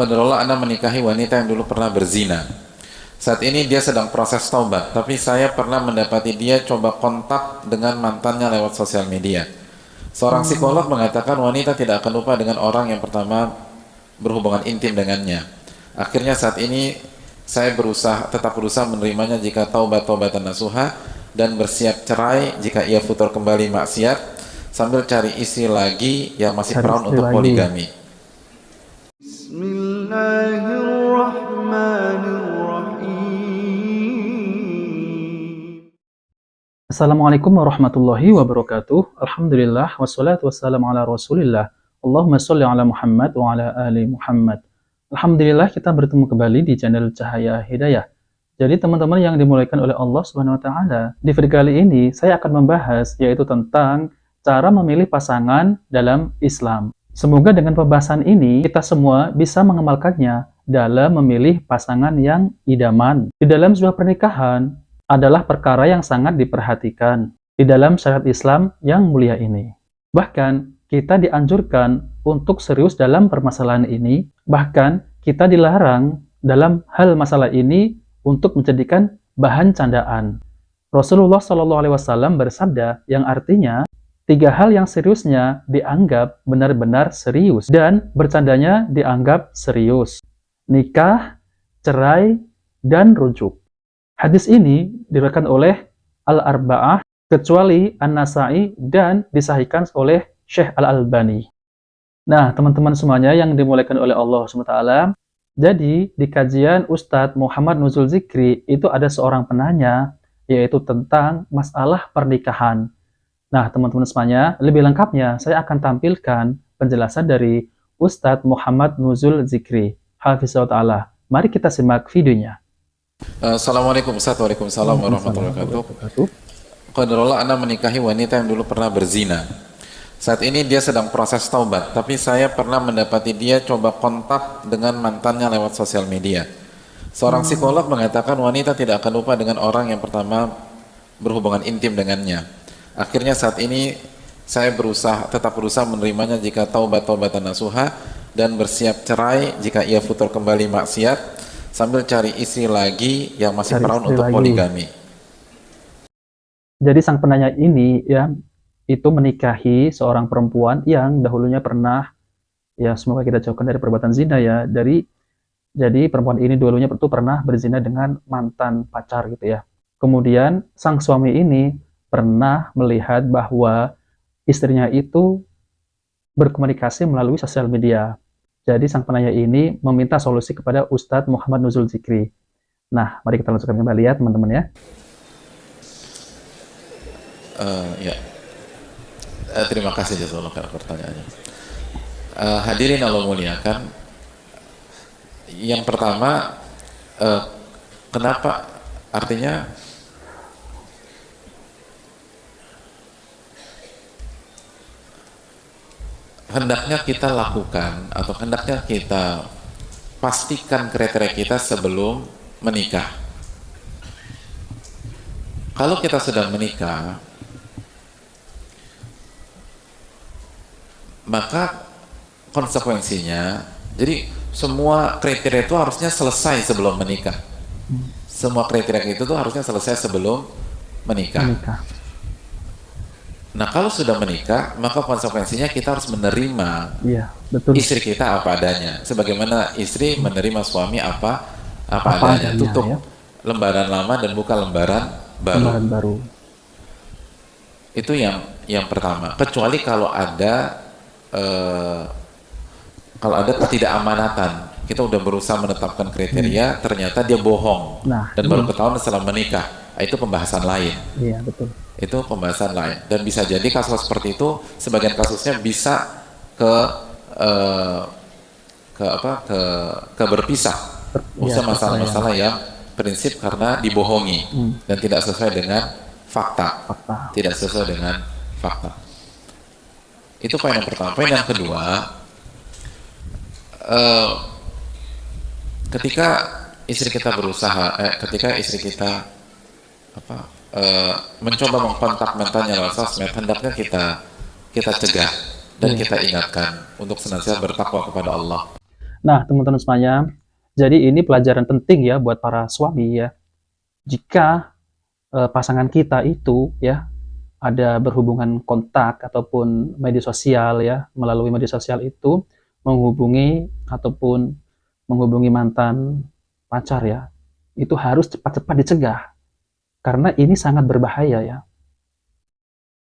Qadarullah Anda menikahi wanita yang dulu pernah berzina. Saat ini dia sedang proses taubat, tapi saya pernah mendapati dia coba kontak dengan mantannya lewat sosial media. Seorang psikolog mengatakan wanita tidak akan lupa dengan orang yang pertama berhubungan intim dengannya. Akhirnya saat ini saya tetap berusaha menerimanya jika taubat-taubatan nasuha dan bersiap cerai jika ia futur kembali maksiat, sambil cari istri lagi yang masih perawan untuk poligami. Assalamualaikum warahmatullahi wabarakatuh. Alhamdulillah wassalatu wassalamu ala Rasulillah. Allahumma sholli ala Muhammad wa ala ali Muhammad. Alhamdulillah kita bertemu kembali di channel Cahaya Hidayah. Jadi teman-teman yang dimuliakan oleh Allah Subhanahu wa taala, di video kali ini saya akan membahas yaitu tentang cara memilih pasangan dalam Islam. Semoga dengan pembahasan ini kita semua bisa mengamalkannya dalam memilih pasangan yang idaman. Di dalam sebuah pernikahan adalah perkara yang sangat diperhatikan di dalam syariat Islam yang mulia ini. Bahkan kita dianjurkan untuk serius dalam permasalahan ini, bahkan kita dilarang dalam hal masalah ini untuk menjadikan bahan candaan. Rasulullah SAW bersabda yang artinya 3 hal yang seriusnya dianggap benar-benar serius dan bercandanya dianggap serius: nikah, cerai, dan rujuk. Hadis ini diriwayatkan oleh Al-Arba'ah kecuali An-Nasa'i dan disahihkan oleh Syekh Al-Albani. Nah, teman-teman semuanya yang dimuliakan oleh Allah SWT, jadi di kajian Ustadz Muhammad Nuzul Zikri itu ada seorang penanya yaitu tentang masalah pernikahan. Nah, teman-teman semuanya, lebih lengkapnya saya akan tampilkan penjelasan dari Ustadz Muhammad Nuzul Zikri. Hafizahullah Ta'ala. Mari kita simak videonya. Assalamualaikum Ustaz. Waalaikumsalam warahmatullahi wabarakatuh. Qadarullah Anda menikahi wanita yang dulu pernah berzina. Saat ini dia sedang proses taubat, tapi saya pernah mendapati dia coba kontak dengan mantannya lewat sosial media. Seorang psikolog mengatakan wanita tidak akan lupa dengan orang yang pertama berhubungan intim dengannya. Akhirnya saat ini saya tetap berusaha menerimanya jika taubat-taubatan nasuha dan bersiap cerai jika ia futur kembali maksiat, sambil cari istri lagi yang masih perawan untuk poligami. Jadi sang penanya ini ya itu menikahi seorang perempuan yang dahulunya pernah, ya semoga kita jauhkan dari perbuatan zina ya, jadi perempuan ini dulunya itu pernah berzina dengan mantan pacar gitu ya. Kemudian sang suami ini pernah melihat bahwa istrinya itu berkomunikasi melalui sosial media. Jadi sang penanya ini meminta solusi kepada Ustadz Muhammad Nuzul Zikri. Nah, mari kita lanjutkan kembali ya teman-teman ya. Terima kasih jazakallahu khairan pertanyaannya. Hadirin Allah muliakan. Yang pertama, kenapa artinya hendaknya kita lakukan atau hendaknya kita pastikan kriteria kita sebelum menikah. Kalau kita sudah menikah, maka konsekuensinya, jadi semua kriteria itu harusnya selesai sebelum menikah. Semua kriteria itu tuh harusnya selesai sebelum menikah. Nah, kalau sudah menikah, maka konsekuensinya kita harus menerima istri kita apa adanya. Sebagaimana istri menerima suami apa adanya. Tutup lembaran lama dan buka lembaran baru. Itu yang pertama. Kecuali kalau ada ketidakamanatan. Kita udah berusaha menetapkan kriteria, ternyata dia bohong dan baru ketahuan setelah menikah. Itu pembahasan lain. Iya, betul. Itu pembahasan lain, dan bisa jadi kasus seperti itu sebagian kasusnya bisa ke berpisah, masalah-masalah yang prinsip karena dibohongi dan tidak sesuai dengan fakta. Tidak sesuai dengan fakta. Itu poin yang pertama. Poin yang kedua, ketika istri kita mencoba mengkontak mantannya lewat sosmed, hendaknya kita cegah dan kita ingatkan untuk senantiasa bertakwa kepada Allah. Nah, teman-teman semuanya, jadi ini pelajaran penting ya buat para suami ya. Jika pasangan kita itu ya ada berhubungan kontak ataupun media sosial ya, melalui media sosial itu menghubungi ataupun menghubungi mantan pacar ya, itu harus cepat-cepat dicegah karena ini sangat berbahaya ya.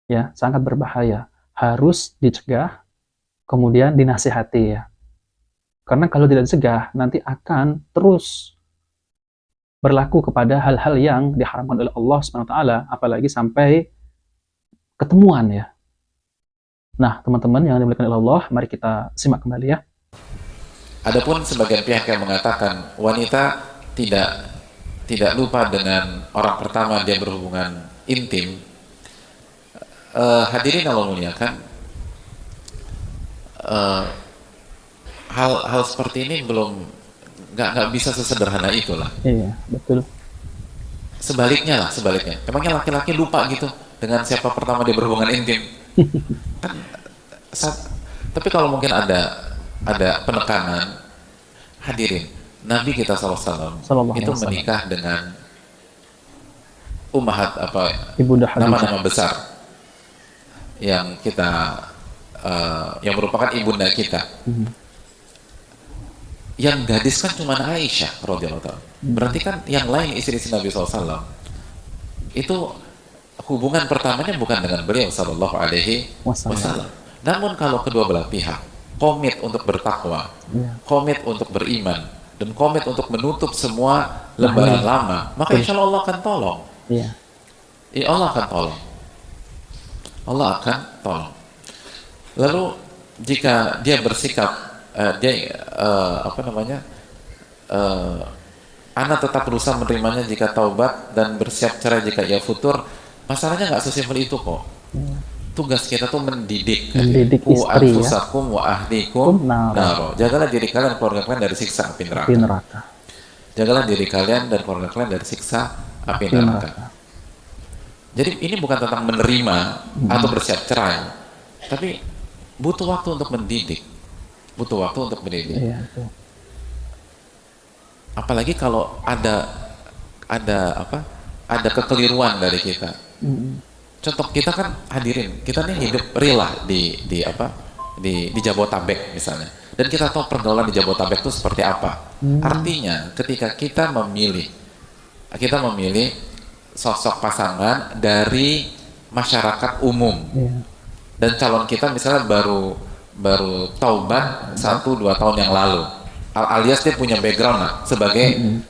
Ya, sangat berbahaya. Harus dicegah, kemudian dinasihati ya. Karena kalau tidak dicegah, nanti akan terus berlaku kepada hal-hal yang diharamkan oleh Allah SWT, apalagi sampai ketemuan ya. Nah, teman-teman yang dimuliakan oleh Allah, mari kita simak kembali ya. Adapun sebagian pihak yang mengatakan wanita tidak lupa dengan orang pertama dia berhubungan intim, hadirin Allah muliakan, hal seperti ini belum nggak bisa sesederhana itulah. Iya, betul. Sebaliknya. Emangnya laki-laki lupa gitu dengan siapa pertama dia berhubungan intim? Kan, tapi kalau mungkin ada penekanan, hadirin, Nabi kita SAW itu menikah dengan ummahat nama-nama besar yang kita yang merupakan ibunda kita. Yang gadis kan cuma Aisyah radhiyallahu taala. Berarti kan yang lain istri-istri Nabi SAW itu hubungan pertamanya bukan dengan beliau sallallahu alaihi wasallam. Namun kalau kedua belah pihak komit untuk bertakwa, komit untuk beriman, dan komit untuk menutup semua lembaran lama, maka insya Allah Allah akan tolong. Allah akan tolong. Allah akan tolong. Lalu jika dia bersikap anak tetap berusaha menerimanya jika taubat dan bersiap cerai jika ia futur, masalahnya nggak sesimpel itu kok. Tugas kita tuh mendidik istri ya. Wa ahlikum naro. Jagalah diri kalian dan keluarga kalian dari siksa api neraka. Jagalah diri kalian dan keluarga kalian dari siksa api neraka. Jadi ini bukan tentang menerima atau bersiap cerai, tapi butuh waktu untuk mendidik. Iya, apalagi kalau ada kekeliruan dari kita. Contoh kita kan hadirin, kita nih hidup rela di Jabotabek misalnya, dan kita tahu pergaulan di Jabotabek itu seperti apa. Artinya ketika kita memilih sosok pasangan dari masyarakat umum, dan calon kita misalnya baru taubat 1-2 tahun yang lalu, alias dia punya background lah sebagai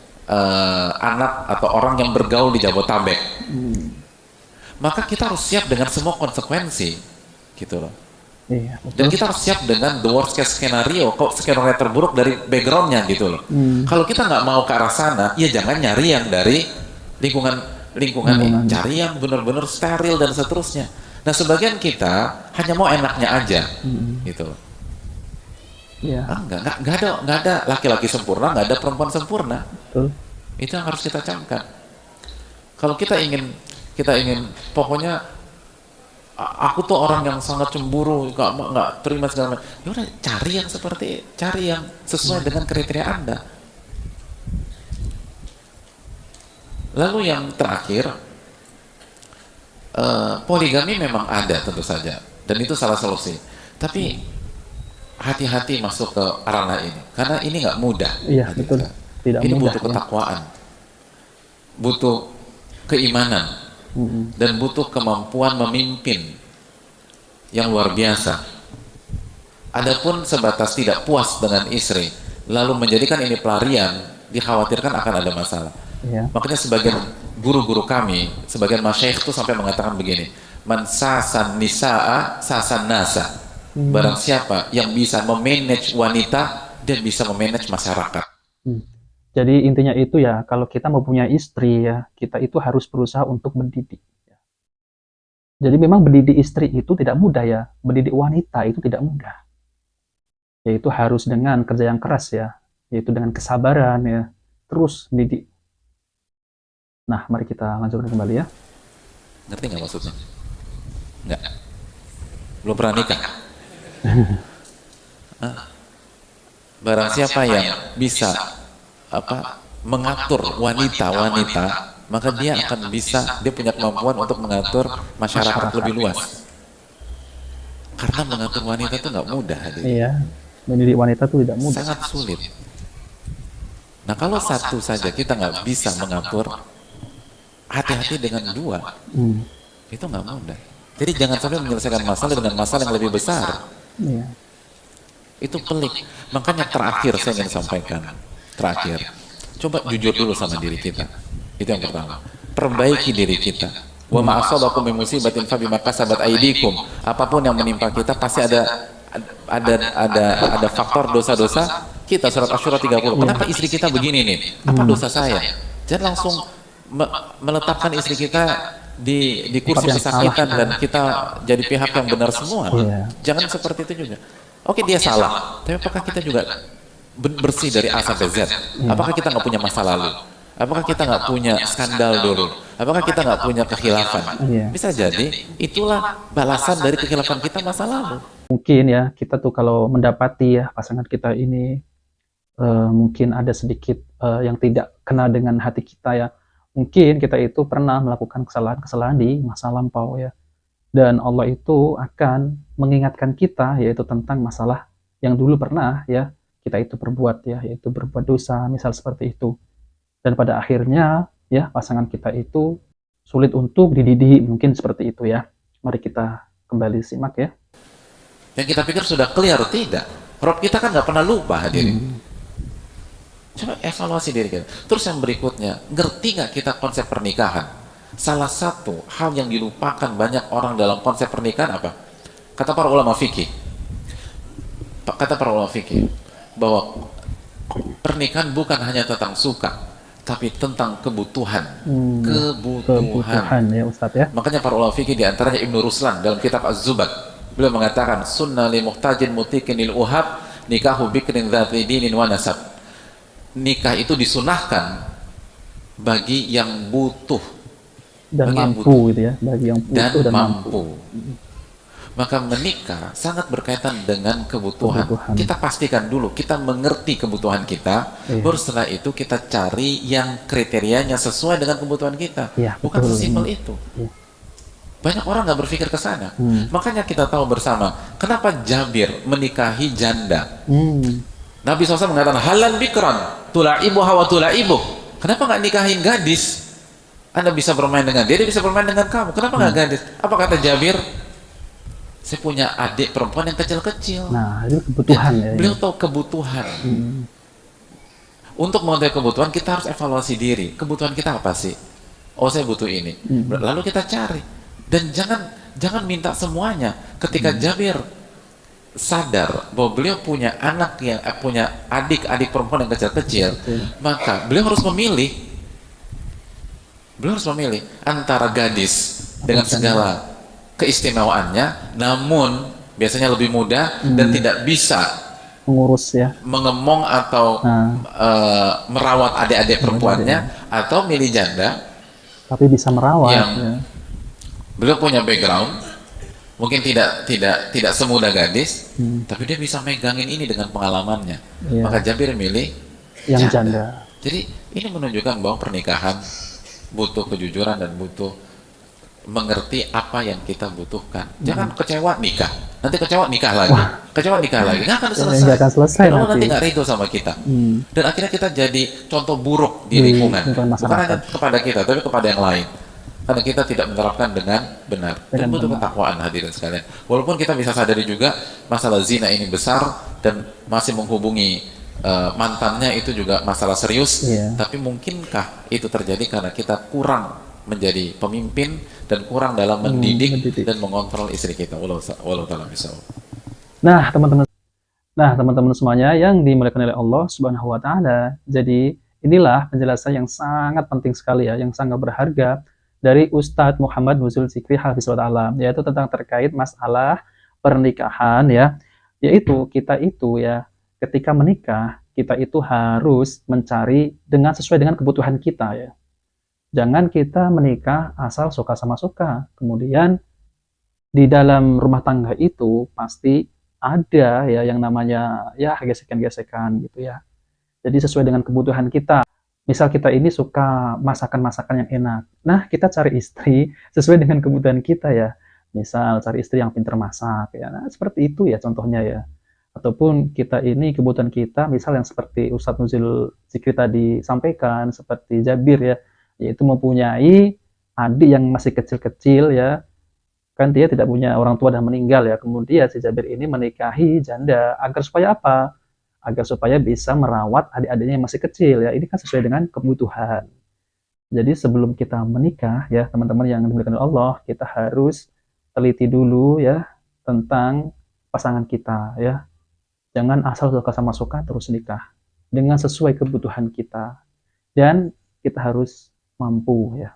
anak atau orang yang bergaul di Jabotabek, maka kita harus siap dengan semua konsekuensi gitu loh. Dan kita harus siap dengan the worst case skenario terburuk dari backgroundnya gitu loh. Kalau kita nggak mau ke arah sana, ya jangan nyari yang dari lingkungan cari yang benar-benar steril dan seterusnya. Nah, sebagian kita hanya mau enaknya aja, gitu. Nggak ada laki-laki sempurna, nggak ada perempuan sempurna. Betul. Itu yang harus kita camkan. Kalau kita ingin pokoknya aku tuh orang yang sangat cemburu, nggak terima segala macam. Ya udah, cari yang sesuai dengan kriteria Anda. Lalu yang terakhir, poligami memang ada tentu saja, dan itu salah solusi. Tapi hati-hati masuk ke ranah ini, karena ini nggak mudah. Iya, betul. Tidak ini mudah, butuh ketakwaan, butuh keimanan, dan butuh kemampuan memimpin yang luar biasa. Adapun sebatas tidak puas dengan istri, lalu menjadikan ini pelarian, dikhawatirkan akan ada masalah. Makanya sebagian guru-guru kami, sebagian masyaikh itu sampai mengatakan begini, man sasan nisa'a sasan nasa. Barang siapa yang bisa memanage wanita, dia bisa memanage masyarakat. Jadi intinya itu ya, kalau kita mau punya istri ya, kita itu harus berusaha untuk mendidik. Jadi memang mendidik istri itu tidak mudah ya, mendidik wanita itu tidak mudah. Yaitu harus dengan kerja yang keras ya, yaitu dengan kesabaran ya, terus didik. Nah, mari kita lanjutkan kembali ya. Ngerti nggak maksudnya? Nggak. Belum pernah nikah? Barang siapa yang bisa mengatur wanita-wanita, maka dia akan bisa, dia punya kemampuan untuk mengatur masyarakat lebih luas. Karena mengatur wanita itu nggak mudah, hadirin. Iya, mendidik wanita tuh tidak mudah. Sangat sulit. Nah, kalau satu saja kita nggak bisa mengatur, hati-hati dengan dua, itu nggak mudah. Jadi jangan sampai menyelesaikan masalah dengan masalah yang lebih besar. Iya. Itu pelik. Makanya terakhir saya ingin sampaikan, terakhir, coba jujur dulu sama diri kita. Itu yang pertama. Perbaiki diri kita. Wa ma asabakum min musibatin fa bima kasabat aydikum. Apapun yang menimpa kita pasti ada faktor dosa-dosa kita. Surat Asy-Syura 30. Kenapa istri kita begini nih? Apa dosa saya? Jangan langsung meletakkan istri kita di kursi kesakitan dan kita jadi pihak yang benar semua. Jangan seperti itu juga. Oke, dia salah, tapi apakah kita juga bersih dari A sampai Z? Apakah kita nggak punya masa lalu? Apakah kita nggak punya skandal dulu? Apakah kita nggak punya kekhilafan? Bisa jadi itulah balasan dari kekhilafan kita masa lalu. Mungkin ya, kita tuh kalau mendapati ya pasangan kita ini mungkin ada sedikit yang tidak kena dengan hati kita ya. Mungkin kita itu pernah melakukan kesalahan-kesalahan di masa lampau ya. Dan Allah itu akan mengingatkan kita yaitu tentang masalah yang dulu pernah ya kita itu perbuat ya, yaitu berbuat dosa misal seperti itu. Dan pada akhirnya ya pasangan kita itu sulit untuk dididik, mungkin seperti itu ya. Mari kita kembali simak ya. Yang kita pikir sudah clear, tidak. Rob kita kan nggak pernah lupa, hadirin. Coba evaluasi diri kita. Terus yang berikutnya, ngerti nggak kita konsep pernikahan? Salah satu hal yang dilupakan banyak orang dalam konsep pernikahan apa? Kata para ulama fikih, bahwa pernikahan bukan hanya tentang suka, tapi tentang kebutuhan. Kebutuhan ya Ustadz ya. Makanya para ulama fikih diantaranya Ibnu Ruslan dalam kitab Az-Zubad, beliau mengatakan sunnah li muhtajin mutikin lil uhab nikahu bikrin dzati dinin wa nasab. Nikah itu disunahkan bagi yang butuh dan mampu gitu ya, bagi yang butuh dan mampu. Maka menikah sangat berkaitan dengan kebutuhan. Kita pastikan dulu kita mengerti kebutuhan kita, baru setelah itu kita cari yang kriterianya sesuai dengan kebutuhan kita. Bukan sesimpel itu. Banyak orang nggak berpikir ke sana. Makanya kita tahu bersama kenapa Jabir menikahi janda. Nabi SAW mengatakan halan bikran tula'ibu hawa tula'ibu. Kenapa nggak nikahin gadis? Anda bisa bermain dengan dia bisa bermain dengan kamu. Kenapa nggak gadis? Apa kata Jabir? Saya punya adik perempuan yang kecil-kecil. Nah, itu kebutuhan ya. Beliau tahu kebutuhan. Untuk mengetahui kebutuhan, kita harus evaluasi diri. Kebutuhan kita apa sih? Oh, saya butuh ini. Lalu kita cari. Dan jangan minta semuanya. Ketika Jabir sadar bahwa beliau punya anak yang punya adik-adik perempuan yang kecil-kecil, maka beliau harus memilih. Beliau harus memilih antara gadis dengan segala keistimewaannya, namun biasanya lebih muda dan tidak bisa mengurus ya, mengemong atau merawat adik-adik perempuannya, atau milih janda tapi bisa merawat yang beliau punya background, mungkin tidak semudah gadis, tapi dia bisa megangin ini dengan pengalamannya. Maka Jabir milih yang janda. Jadi ini menunjukkan bahwa pernikahan butuh kejujuran dan butuh mengerti apa yang kita butuhkan. Jangan kecewa nikah, nanti kecewa nikah lagi, nggak akan selesai. Lalu nanti nggak ridho sama kita, dan akhirnya kita jadi contoh buruk di lingkungan, bukan hanya kepada kita, tapi kepada yang lain. Karena kita tidak menerapkan dengan benar. Dan butuh ketakwaan, hadirin sekalian. Walaupun kita bisa sadari juga masalah zina ini besar dan masih menghubungi mantannya itu juga masalah serius, tapi mungkinkah itu terjadi karena kita kurang menjadi pemimpin dan kurang dalam mendidik dan mengontrol istri kita. Wallahu ta'ala bishawab. Nah, teman-teman semuanya yang dimuliakan oleh Allah Subhanahu wa taala. Jadi, inilah penjelasan yang sangat penting sekali ya, yang sangat berharga dari Ustadz Muhammad Nuzul Zikri Hafizahullah, yaitu tentang terkait masalah pernikahan ya. Yaitu kita itu ya, ketika menikah, kita itu harus mencari sesuai dengan kebutuhan kita ya. Jangan kita menikah asal suka sama suka. Kemudian di dalam rumah tangga itu pasti ada ya yang namanya ya gesekan-gesekan gitu ya. Jadi sesuai dengan kebutuhan kita. Misal kita ini suka masakan-masakan yang enak. Nah, kita cari istri sesuai dengan kebutuhan kita ya. Misal cari istri yang pintar masak ya. Nah, seperti itu ya contohnya ya. Ataupun kita ini kebutuhan kita misal yang seperti Ustadz Nuzul Zikri tadi sampaikan seperti Jabir ya, yaitu mempunyai adik yang masih kecil-kecil ya. Kan dia tidak punya orang tua dan meninggal ya. Kemudian si Jabir ini menikahi janda agar supaya apa? Agar supaya bisa merawat adik-adiknya yang masih kecil ya. Ini kan sesuai dengan kebutuhan. Jadi sebelum kita menikah ya teman-teman yang dimuliakan oleh Allah, kita harus teliti dulu ya tentang pasangan kita ya. Jangan asal suka sama suka terus nikah. Dengan sesuai kebutuhan kita. Dan kita harus mampu ya.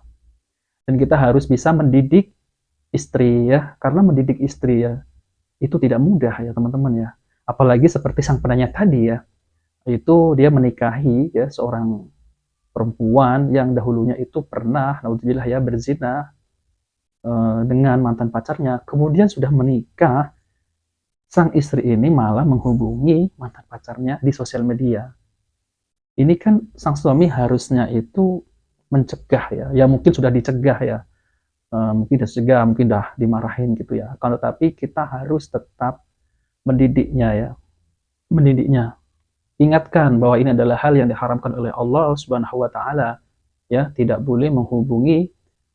Dan kita harus bisa mendidik istri ya. Karena mendidik istri ya itu tidak mudah ya teman-teman ya. Apalagi seperti sang penanya tadi ya, itu dia menikahi ya seorang perempuan yang dahulunya itu pernah naudzubillah ya berzina dengan mantan pacarnya, kemudian sudah menikah, sang istri ini malah menghubungi mantan pacarnya di sosial media. Ini kan sang suami harusnya itu mencegah ya, ya mungkin sudah dicegah ya, mungkin sudah dicegah, mungkin sudah dimarahin gitu ya. Kalau tapi kita harus tetap mendidiknya ya, mendidiknya. Ingatkan bahwa ini adalah hal yang diharamkan oleh Allah Subhanahu wa taala. Ya, tidak boleh menghubungi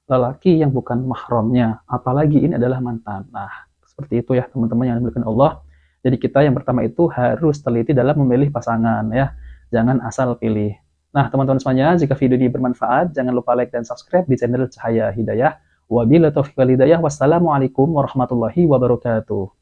lelaki yang bukan mahramnya, apalagi ini adalah mantan. Nah, seperti itu ya teman-teman yang dimuliakan Allah. Jadi kita yang pertama itu harus teliti dalam memilih pasangan ya. Jangan asal pilih. Nah, teman-teman semuanya, jika video ini bermanfaat, jangan lupa like dan subscribe di channel Cahaya Hidayah. Wabillahi taufiq wal hidayah. Wassalamualaikum warahmatullahi wabarakatuh.